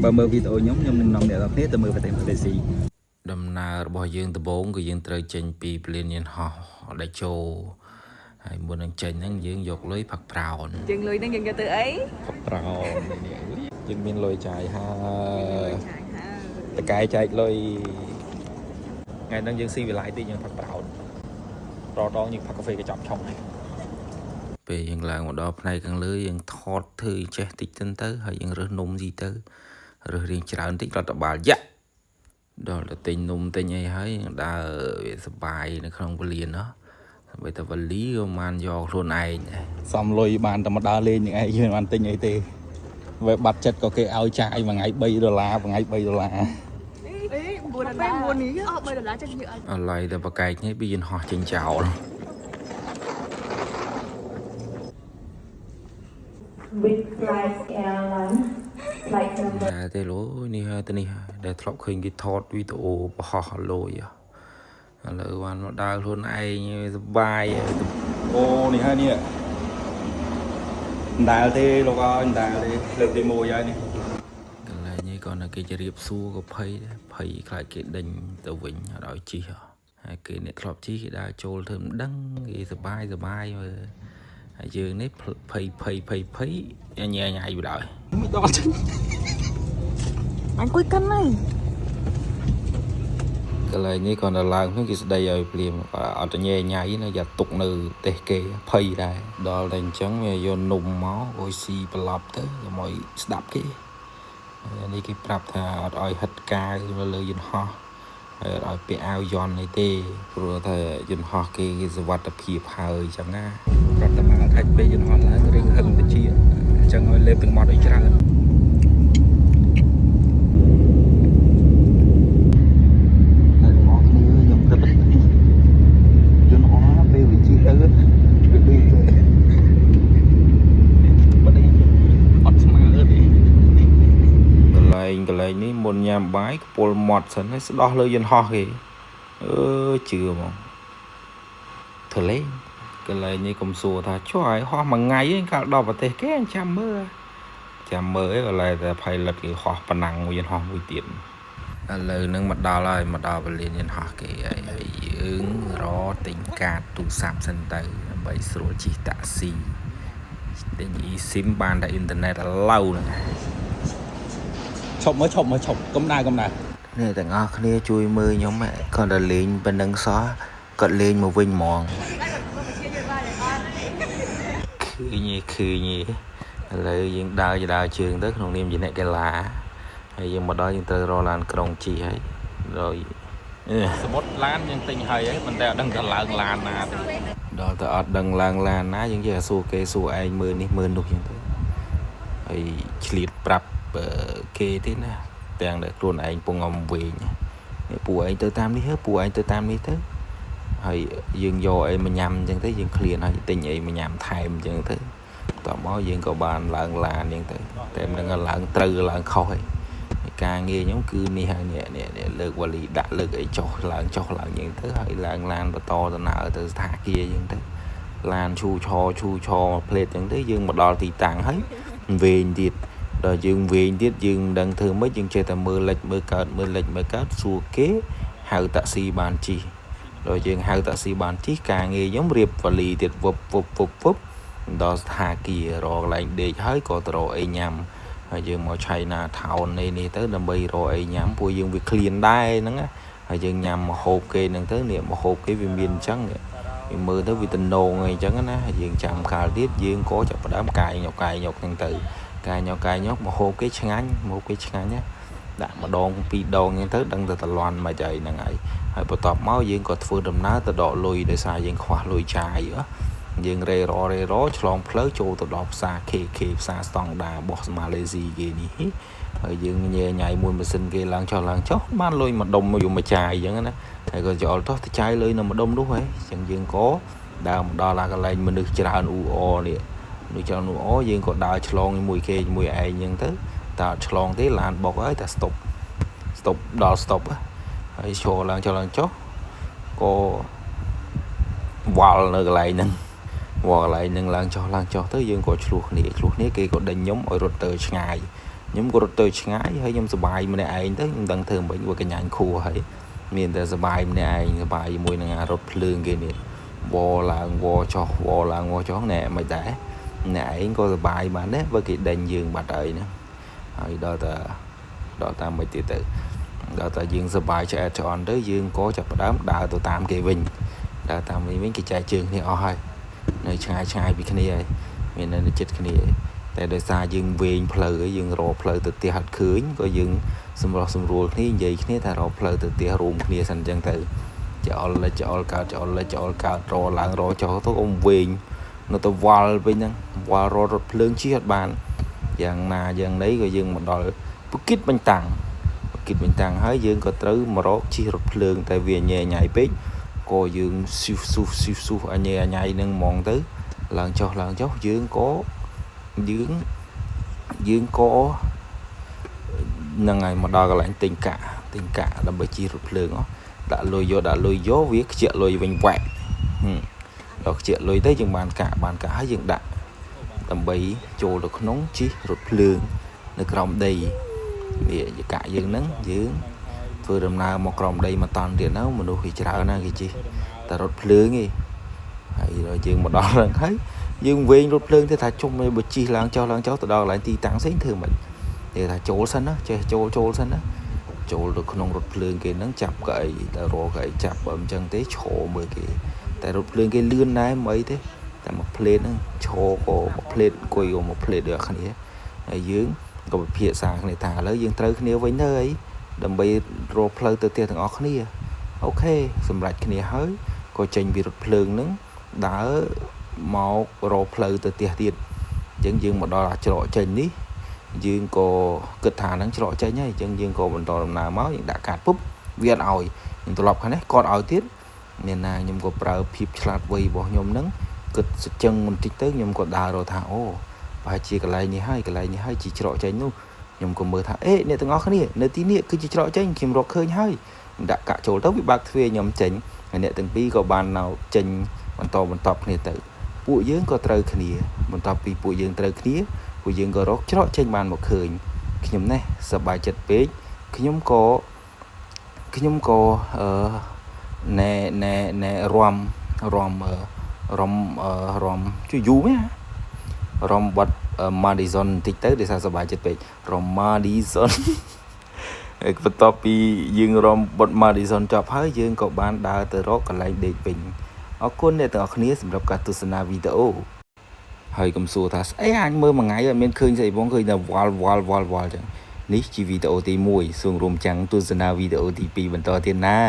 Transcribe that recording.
បើមើលវីដេអូខ្ញុំនឹងនាំអ្នកទាំងគ្នាទៅមើលប្រទេសម៉ាឡេស៊ីដំណើររបស់យើងដំបូងគឺយើងត្រូវចេញពីពលានយន្តហោះដែលចូលហើយមុននឹងចេញហ្នឹងយើងយកលុយផឹកប្រោនយើងលុយហ្នឹងយើងយកទៅអីផឹកប្រោននេះយើងមានលុយចាយហើយតកែចែកលុយថ្ងៃហ្នឹងយើងស៊ីវិឡាយតិចយើងផឹកប្រោនរដងយើងផឹកកាហ្វេកញ្ចប់ឆុងហើយពេលយើងឡើងមកដល់ផ្នែកខាងលើយើងថតធ្វើចេះតិចទៅហើយយើងរើសនំស៊ីទៅរើសរៀងច្រើនតិចរដ្ឋបាលយ៉ាដល់ទៅទិញនំទិញអីហើយដើរវាសបាយនៅក្នុងពលានណាបើតែវលីក៏បានយកខ្លួនឯងសំលុយបានតែមកដើរលេងនឹងឯងយើងបានទិញអីទេវាបាត់ចិត្តក៏គេឲ្យចាយមួយថ្ងៃ$3មួយថ្ងៃ$39 $9នេះអស់$3ចេះយើងអត់ឡៃតែប្រកែកនេះពីយន្តហោះចេញចោលWith Flight Airline Flight number តែទេលុយនេះហើយទៅនេះដែលធ្លាប់ឃើញគេថតវីដេអូបោះលុយឥឡូវបានមកដើរខ្លួនឯងសប្បាយអូនេះហើយនេះដាល់ទេលោកអើយដាល់ទេលើកទី1ហើយនេះកន្លែងនេះក៏នៅគេជរៀបសួរក៏ភ័យដែរភ័យខ្លាចគេដេញទៅវិញអត់ឲ្យជីហើយគេអ្នកធ្លាប់ជីគេដើរចូលធ្វើមិនដឹងគេសប្បាយមើលហើយយើងនេះភ័យញ៉ៃញ៉ៃបដ ாய் មិនដល់ចេញអញគួយកាន់ហើយក ន្លែងនេះcòn làឡើងហ្នឹងគេស្ដីឲ្យព្រាមអត់ញ៉ៃញ៉ៃណាយ៉ាទុកនៅប្រទេសគេភ័យដែរដល់តែអញ្ចឹងវាយកនំមកអុយស៊ីប្រឡប់ទៅឲ្យស្ដាប់គេនេះគេប្រាប់ថាអត់ឲ្យហិតកាវនៅលើយន្តហោះហើយអត់ឲ្យពាក់អាវយន្តអីទេព្រោះថាយន្តហោះគេសុវត្ថិភាពហើយអញ្ចឹងណារដ្ឋបាលថាច់ពេលយន្តហោះឡើងរឿងហឹងទៅជាអញ្ចឹងឲ្យលេបទាំងមាត់ឲ្យច្រើនកន្លែងនេះមុនញ៉ាំបាយខ្ពុលមាត់សិនហើយស្ដោះលើយន្តហោះគេជឿហ្មងធ្វើលេងកន្លែងនេះកុំសួរថាចុះឲ្យហោះមួយថ្ងៃឯងកាលដល់ប្រទេសគេចាំមើលឯងកន្លែងតែ pilot គេហោះប៉ណ្ណឹងយន្តហោះមួយទៀតឥឡូវហ្នឹងមកដល់ហើយមកដល់ពលានយន្តហោះគេហើយយើងរទិញកាតទូរស័ព្ទសិនទៅដើម្បីស្រួលជិះតាក់ស៊ីទិញ eSIM បានតែអ៊ីនធឺណិតឥឡូវហ្នឹងឈប់កុំដើរនេះទាំងអស់គ្នាជួយមើលខ្ញុំគាត់តែលេងប៉ុណ្្នឹងសោះគាត់លេងមកវិញហ្មងឃើញឥឡូវយើងដើរជើងទៅក្នុងនាមជាអ្នកកីឡាហើយយើងមកដល់យើងត្រូវរកឡានក្រុងជីហើយសមុទ្រឡានយើងទិញហើយមិនតែអត់ដឹងទៅឡើងឡានណាទេដល់តែអត់ដឹងឡើងឡានណាយើងចេះសួរគេសួរឯងមើលនេះមើលនោះចឹងទៅហើយឆ្លៀតប្រាប់គេទេណាទាំងដែលខ្លួនឯងពងអំវិញពួកឯងទៅតាមនេះពួកឯងទៅតាមនេះទៅហើយយើងយកអីមកញ៉ាំអញ្ចឹងទៅយើងឃ្លានហើយទិញអីមកញ៉ាំថែមអញ្ចឹងទៅតមកយើងក៏បានឡើងឡានអញ្ចឹងទៅតែមិនដឹងឡើងត្រូវឡើងខុសហើយការងារខ្ញុំគឺនេះហើយនេះលើកវ៉ាលីដាក់លើកអីចុះឡើងអញ្ចឹងទៅហើយឡើងឡានបន្តដំណើរទៅស្ថានភាពអញ្ចឹងទៅឡានឈូឆរផ្លេតអញ្ចឹងទៅយើងមកដល់ទីតាំងហើយវែងទៀតដល់យើងវែងទៀតយើងមិនដឹងធ្វើម៉េចយើងចេះតែមើលលិចមើលកើតសួរគេហៅតាក់ស៊ីបានជិះដល់យើងហៅតាក់ស៊ីបានជិះការងារខ្ញុំរៀបវ៉ាលីទៀតវឹបដល់ស្ថាគាររកកន្លែងដេកហើយក៏ទៅរកអីញ៉ាំហើយយើងមកឆៃណាថោននេះទៅដើម្បីរកអីញ៉ាំពួកយើងវាឃ្លានដែរហ្នឹងហើយយើងញ៉ាំម្ហូបគេហ្នឹងទៅនេះម្ហូបគេវាមានអញ្ចឹងវាមើលទៅវាតំណងអីអញ្ចឹងណាយើងចាំកាលទៀតយើងក៏ចាប់ផ្ដើមកាយញ៉ុកហ្នឹងទៅកាយញ៉ុកមកហូបគេឆ្ងាញ់ណាដាក់ម្ដងពីរដងអញ្ចឹងទៅដឹងតែតលន់មកអីហ្នឹងហើយបន្ទាប់មកយើងក៏ធ្វើដំណើរទៅដកលុយដោយសារយើងខ្វះលុយចាយយើងរេរឆ្លងផ្លូវចូលទៅដល់ផ្សារ KK ផ្សារស្តង់ដារបស់ម៉ាឡេស៊ីគេនេះហើយយើងញ៉ៃមួយម៉ាស៊ីនគេឡើងចុះបានលុយមួយដុំយកមកចាយអញ្ចឹងណាហើយក៏ចូលទៅចាយលុយនៅមួយដុំនោះហើយអញ្ចឹងយើងក៏ដើរមកដល់កន្លែងមនុស្សច្រើនអ៊ូអនេះយើងក៏ដើរឆ្លងជាមួយគេជាមួយឯងអញ្ចឹងទៅតើឆ្លងទេឡានបុកហើយតែ stop ដល់ stop ហើយឈរឡើងចុះក៏វល់នៅកន្លែងហ្នឹងឡើងចុះទៅយើងក៏ឆ្លោះគ្នាគេក៏ដេញខ្ញុំឲ្យរត់ទៅឆ្ងាយ ខ្ញុំក៏រត់ទៅឆ្ងាយហើយខ្ញុំសប្បាយម្នាក់ឯងទៅខ្ញុំដឹងធ្វើមិនបើកញ្ញាញ់ខួរហើយមានតែសប្បាយម្នាក់ឯងសប្បាយជាមួយនឹងរត់ភ្លើងគេនេះវឡើងវចុះវឡើងវចុះណែមិនដែរអ្នកឯងក៏សប្បាយបានដែរបើគេដេញយើងបាត់ហើយណាហើយដល់តែមិនទៀតទៅដល់តែយើងសប្បាយឆ្អែតឆ្អន់ទៅយើងក៏ចាប់ផ្ដើមដើរទៅតាមគេវិញដើរតាមវិញគេចែកជើងគ្នាអស់ហើយនៅឆ្ងាយពីគ្នាហើយមាននៅចិត្តគ្នាតែដោយសារយើងវែងផ្លូវហើយយើងរកផ្លូវទៅផ្ទះអត់ឃើញក៏យើងសម្រុះសម្រួលគ្នានិយាយគ្នាថារកផ្លូវទៅផ្ទះរួមគ្នាសិនអញ្ចឹងទៅចោលលិចចោលកើតចោលលិចចោលកើតរឡើងរចោលទៅអ៊ំវែងនៅទៅវល់វិញហ្នឹងវល់រត់ភ្លើងជិះអត់បានយ៉ាងណាយ៉ាងណីក៏យើងមកដល់បគិតបញ្តាំងហើយយើងក៏ត្រូវមករកជិះរថភ្លើងតែវាញ៉ៃញ៉ៃពេកក៏យើងស៊ូអញញ៉ៃនឹងហ្មងទៅឡើងចុះយើងក៏ហ្នឹងហើយមកដល់កន្លែងទិញកាក់ដើម្បីជិះរថភ្លើងដាក់លុយយកវាខ្ជាក់លុយវិញវ៉ែដល់ខ្ជាក់លុយទៅយើងបានកាក់ហើយយើងដាក់ដើម្បីចូលទៅក្នុងជិះរថភ្លើងនៅក្រោមដីវាកាក់យើងហ្នឹងយើងធ្វើដំណើរមកក្រោមដីមកតន់ទៀតទៅមនុស្សគេច្រើនណាស់គេជិះតែរថភ្លើងឯងហើយដល់យើងមកដល់ហ្នឹងហើយយើងវែងរថភ្លើងទៅថាជុំបើជិះឡើងចុះទៅដល់កន្លែងទីតាំងផ្សេងធ្វើមិនគេថាចូលសិនណាចេះចូលសិនណាចូលទៅក្នុងរថភ្លើងគេហ្នឹងចាប់កៅអីតែរកកៅអីចាប់បើមិនចឹងទេឈរមើលគេតែរថភ្លើងគេលឿនដែរមិនអីទេតែមួយផ្លេតហ្នឹងឈរក៏មួយផ្លេតអង្គុយក៏មួយផ្លេតដូចគ្នាហើយយើងក៏ពិភាក្សាគ្នាថាឥឡូវយើងត្រូវគ្នាវិញទៅអីដើម្បីរកផ្លូវទៅផ្ទះទាំងអស់គ្នាអូខេសម្រាប់គ្នាហើយក៏ចេញពីរថភ្លើងហ្នឹងដើរមករកផ្លូវទៅផ្ទះទៀតអញ្ចឹងយើងមកដល់អាច្រកចេញនេះយើងក៏គិតថាហ្នឹងច្រកចេញហើយអញ្ចឹងយើងក៏បន្តដំណើរមកយើងដាក់កាតពុបវាអត់ឲ្យខ្ញុំត្រឡប់ខាងនេះគាត់ឲ្យទៀតមានណាខ្ញុំក៏ប្រើភាពឆ្លាតវៃរបស់ខ្ញុំហ្នឹងគិតសញ្ជឹងបន្តិចទៅខ្ញុំក៏ដើររកថាអូប្រហែលជាកន្លែងនេះហើយជាច្រកចេញនោះខ្ញុំក៏មើលថាអ្នកទាំងអស់គ្នានៅទីនេះគឺជាច្រកចេញខ្ញុំរកឃើញហើយដាក់កាក់ចូលទៅវាបាក់ទ្វារខ្ញុំចេញហើយអ្នកទាំងពីរក៏បាននៅចេញបន្តគ្នាទៅពួកយើងក៏ត្រូវគ្នាបន្ទាប់ពីពួកយើងត្រូវគ្នាពួកយើងក៏រកច្រកចេញបានមកឃើញខ្ញុំនេះសប្បាយចិត្តពេកខ្ញុំក៏ណែរំជួយយូរមែនរំបាត់ Madison បន្តិចទៅដោយសារសប្បាយចិត្តពេករំ Madison ហើយបន្ទាប់ពីយើងរំបាត់ Madison ចប់ហើយយើងក៏បានដើរទៅរកកន្លែងដេកវិញអរគុណអ្នកទាំងអស់គ្នាសម្រាប់ការទស្សនាវីដេអូហើយកុំសួរថាស្អីអញមើលមួយថ្ងៃអត់មានឃើញស្អីបងឃើញតែវល់ចឹងនេះជាវីដេអូទី1សូមរួមចាំងទស្សនាវីដេអូទី2បន្តទៀតណា